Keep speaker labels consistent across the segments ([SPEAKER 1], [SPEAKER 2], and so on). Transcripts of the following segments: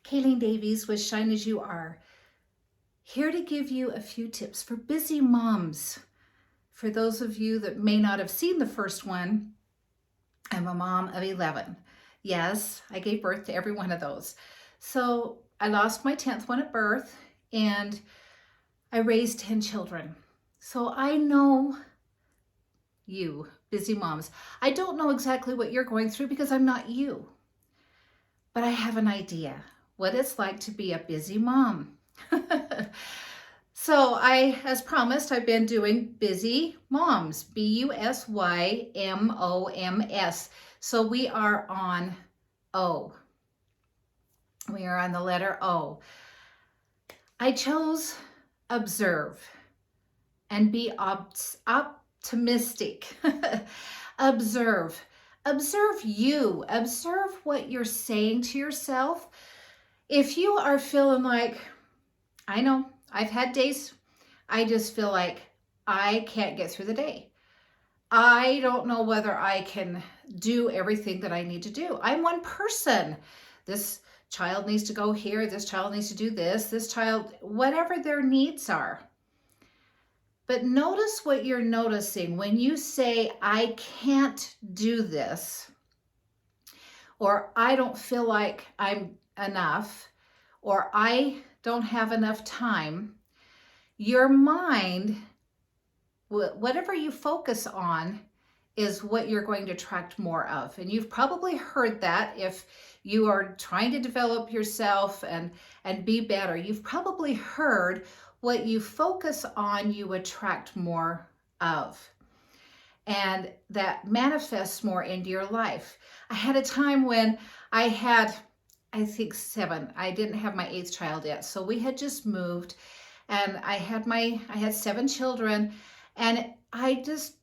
[SPEAKER 1] Kayleen Davies with Shine As You Are, here to give you a few tips for busy moms. For those of you that may not have seen the first one, I'm a mom of 11. Yes, I gave birth to every one of those. So I lost my 10th one at birth and I raised 10 children. So I know you, busy moms. I don't know exactly what you're going through because I'm not you, but I have an idea what it's like to be a busy mom. So as promised, I've been doing Busy Moms, BUSYMOMS. So we are on O. We are on the letter O. I chose observe and be optimistic. Observe. Observe you. Observe what you're saying to yourself. If you are feeling like, I know, I've had days, I just feel like I can't get through the day. I don't know whether I can do everything that I need to do. I'm one person. This child needs to go here. This child needs to do this child, whatever their needs are. But notice what you're noticing when you say, I can't do this, or I don't feel like I'm enough, or I don't have enough time. Your mind, whatever you focus on, is what you're going to attract more of. And you've probably heard that if you are trying to develop yourself and be better. You've probably heard what you focus on, you attract more of. And that manifests more into your life. I had a time when I had, I think 7. I didn't have my 8th child yet. So we had just moved and I had 7 children, and I just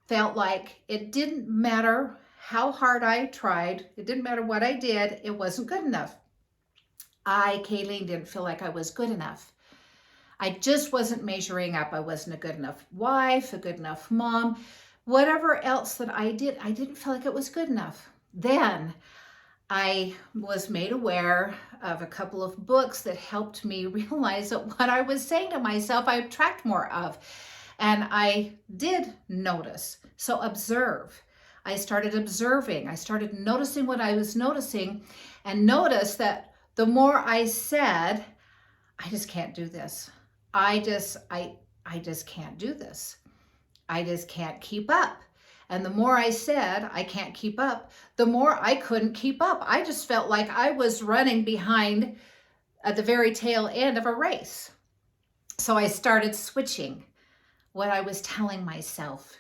[SPEAKER 1] felt like it didn't matter how hard I tried. It didn't matter what I did. It wasn't good enough. Kayleen, didn't feel like I was good enough. I just wasn't measuring up. I wasn't a good enough wife, a good enough mom, whatever else that I did, I didn't feel like it was good enough. Then I was made aware of a couple of books that helped me realize that what I was saying to myself, I attract more of. And I did notice. So observe. I started observing. I started noticing what I was noticing, and noticed that the more I said, I just can't do this. I just can't do this. I just can't keep up. And the more I said, I can't keep up, the more I couldn't keep up. I just felt like I was running behind at the very tail end of a race. So I started switching what I was telling myself.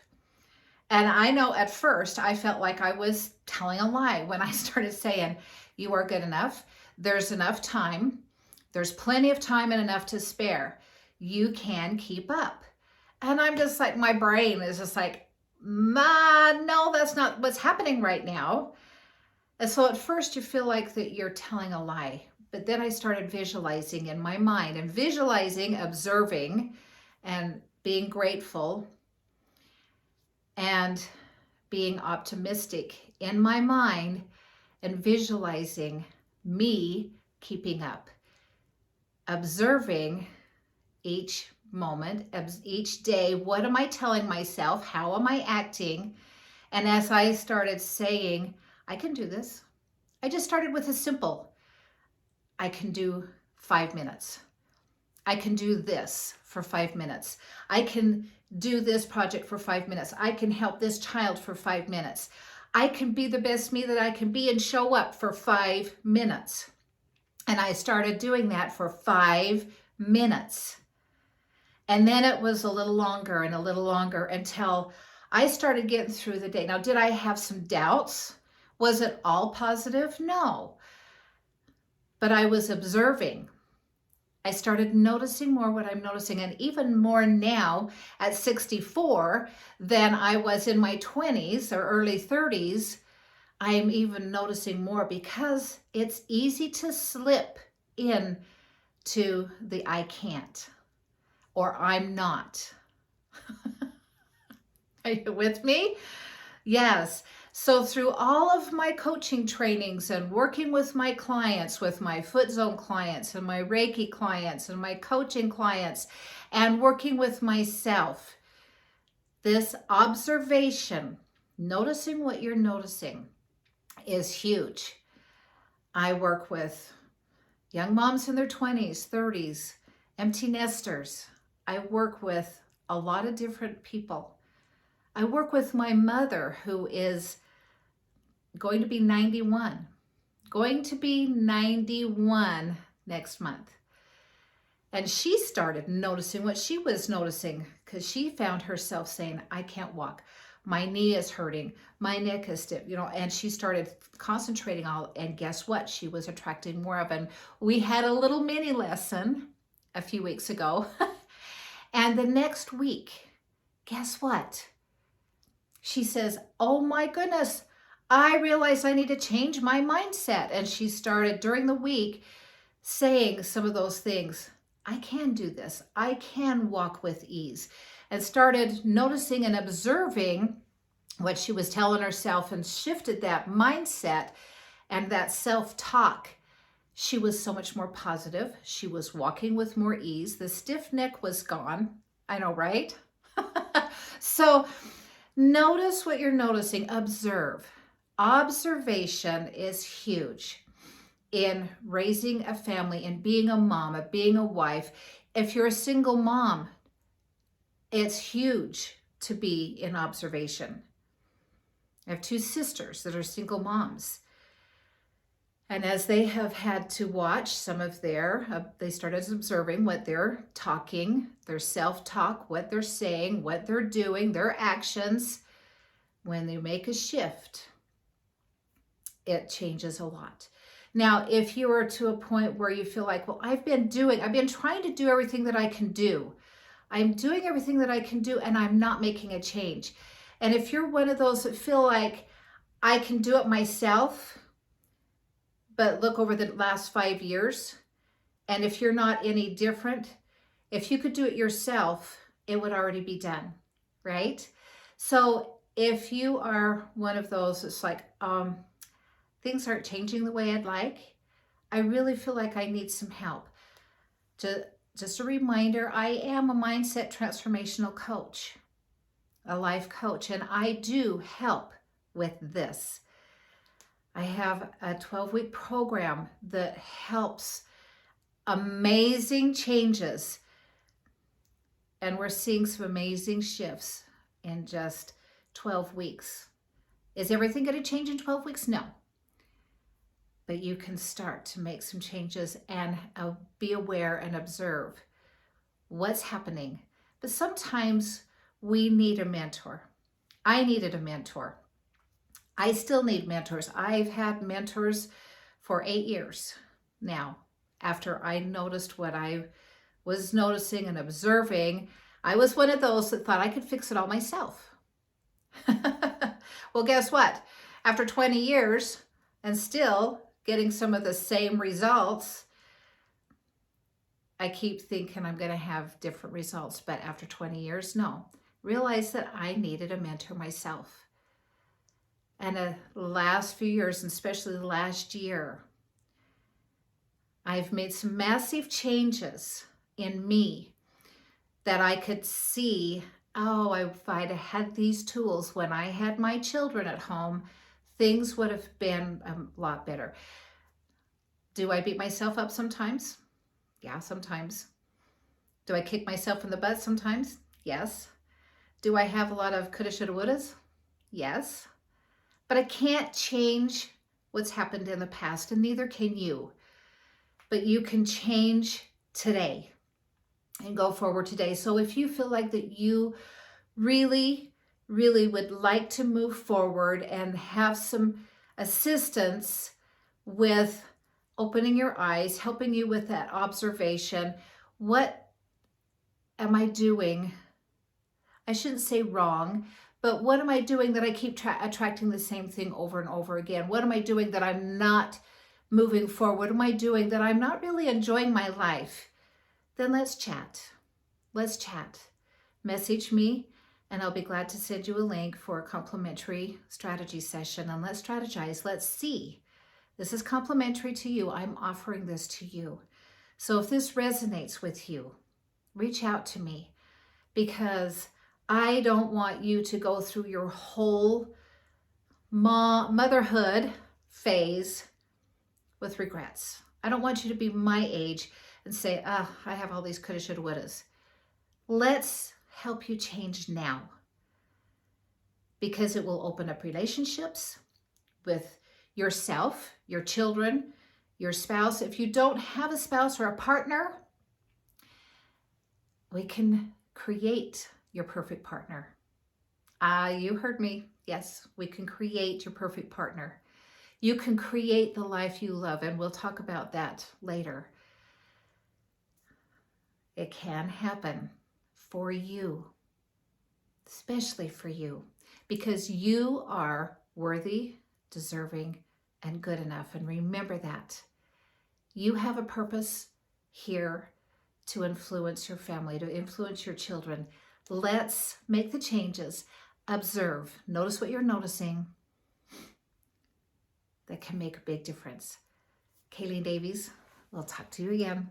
[SPEAKER 1] And I know at first I felt like I was telling a lie when I started saying, you are good enough. There's enough time. There's plenty of time and enough to spare. You can keep up. And I'm just like, my brain is just like, no, that's not what's happening right now. And so at first you feel like that you're telling a lie. But then I started visualizing in my mind, and visualizing, observing, and being grateful, and being optimistic in my mind, and visualizing me keeping up. Observing each moment, each day, what am I telling myself? How am I acting? And as I started saying, I can do this. I just started with a simple, I can do 5 minutes. I can do this for 5 minutes. I can do this project for 5 minutes. I can help this child for 5 minutes. I can be the best me that I can be and show up for 5 minutes. And I started doing that for 5 minutes. And then it was a little longer and a little longer until I started getting through the day. Now, did I have some doubts? Was it all positive? No. But I was observing. I started noticing more what I'm noticing, and even more now at 64 than I was in my 20s or early 30s. I am even noticing more because it's easy to slip in to the I can't or I'm not. Are you with me? Yes. So through all of my coaching trainings and working with my clients, with my foot zone clients and my Reiki clients and my coaching clients, and working with myself, this observation, noticing what you're noticing, is huge. I work with young moms in their 20s, 30s, empty nesters. I work with a lot of different people. I work with my mother, who is going to be 91 next month. And she started noticing what she was noticing, because she found herself saying, I can't walk. My knee is hurting. My neck is stiff, and she started concentrating and guess what? She was attracting more of. And we had a little mini lesson a few weeks ago. And the next week, guess what? She says, oh my goodness, I realized I need to change my mindset. And she started during the week saying some of those things. I can do this. I can walk with ease. And started noticing and observing what she was telling herself and shifted that mindset and that self-talk. She was so much more positive. She was walking with more ease. The stiff neck was gone. I know, right? So notice what you're noticing. Observe. Observation is huge in raising a family and being a mom, of being a wife. If you're a single mom, it's huge to be in observation. I have two sisters that are single moms. And as they have had to watch some of they started observing what they're talking, their self-talk, what they're saying, what they're doing, their actions. When they make a shift, it changes a lot. Now, if you are to a point where you feel like, well, I've been trying to do everything that I can do. I'm doing everything that I can do and I'm not making a change. And if you're one of those that feel like I can do it myself, but look over the last 5 years, and if you're not any different, if you could do it yourself, it would already be done, right? So if you are one of those that's like, things aren't changing the way I'd like, I really feel like I need some help. Just a reminder, I am a mindset transformational coach, a life coach, and I do help with this. I have a 12-week program that helps amazing changes, and we're seeing some amazing shifts in just 12 weeks. Is everything going to change in 12 weeks? No. But you can start to make some changes and be aware and observe what's happening. But sometimes we need a mentor. I needed a mentor. I still need mentors. I've had mentors for 8 years now. After I noticed what I was noticing and observing, I was one of those that thought I could fix it all myself. Well, guess what? After 20 years and still getting some of the same results, I keep thinking I'm going to have different results, but after 20 years, no. Realize that I needed a mentor myself. And the last few years, and especially the last year, I've made some massive changes in me that I could see, if I'd had these tools when I had my children at home, things would have been a lot better. Do I beat myself up sometimes? Yeah, sometimes. Do I kick myself in the butt sometimes? Yes. Do I have a lot of coulda, shoulda, wouldas? Yes. But I can't change what's happened in the past, and neither can you. But you can change today and go forward today. So if you feel like that you really, really would like to move forward and have some assistance with opening your eyes, helping you with that observation, what am I doing? I shouldn't say wrong, but what am I doing that I keep attracting the same thing over and over again? What am I doing that I'm not moving forward? What am I doing that I'm not really enjoying my life? Then let's chat. Let's chat. Message me and I'll be glad to send you a link for a complimentary strategy session. And let's strategize. Let's see. This is complimentary to you. I'm offering this to you. So if this resonates with you, reach out to me, because I don't want you to go through your whole motherhood phase with regrets. I don't want you to be my age and say, I have all these coulda, shoulda, wouldas. Let's help you change now, because it will open up relationships with yourself, your children, your spouse. If you don't have a spouse or a partner, we can create your perfect partner. You heard me. Yes, we can create your perfect partner. You can create the life you love, and we'll talk about that later. It can happen for you, especially for you, because you are worthy, deserving, and good enough. And remember that. You have a purpose here to influence your family, to influence your children. Let's make the changes. Observe. Notice what you're noticing. That can make a big difference. Kayleen Davies, we'll talk to you again.